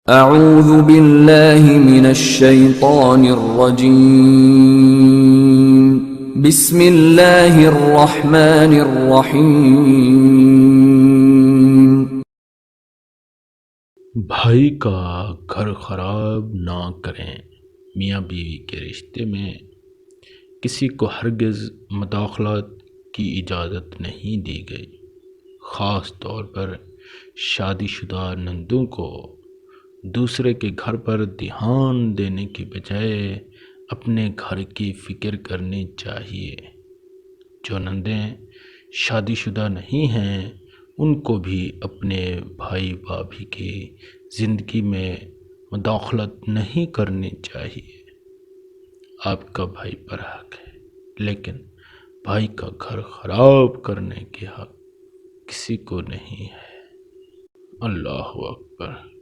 اعوذ باللہ من الشیطان الرجیم بسم اللہ الرحمن الرحیم۔ بھائی کا گھر خراب نہ کریں۔ میاں بیوی کے رشتے میں کسی کو ہرگز مداخلت کی اجازت نہیں دی گئی، خاص طور پر شادی شدہ نندوں کو دوسرے کے گھر پر دھیان دینے کی بجائے اپنے گھر کی فکر کرنی چاہیے۔ جو نندیں شادی شدہ نہیں ہیں ان کو بھی اپنے بھائی بھابھی کی زندگی میں مداخلت نہیں کرنی چاہیے۔ آپ کا بھائی پر حق ہے، لیکن بھائی کا گھر خراب کرنے کے حق کسی کو نہیں ہے۔ اللہ اکبر۔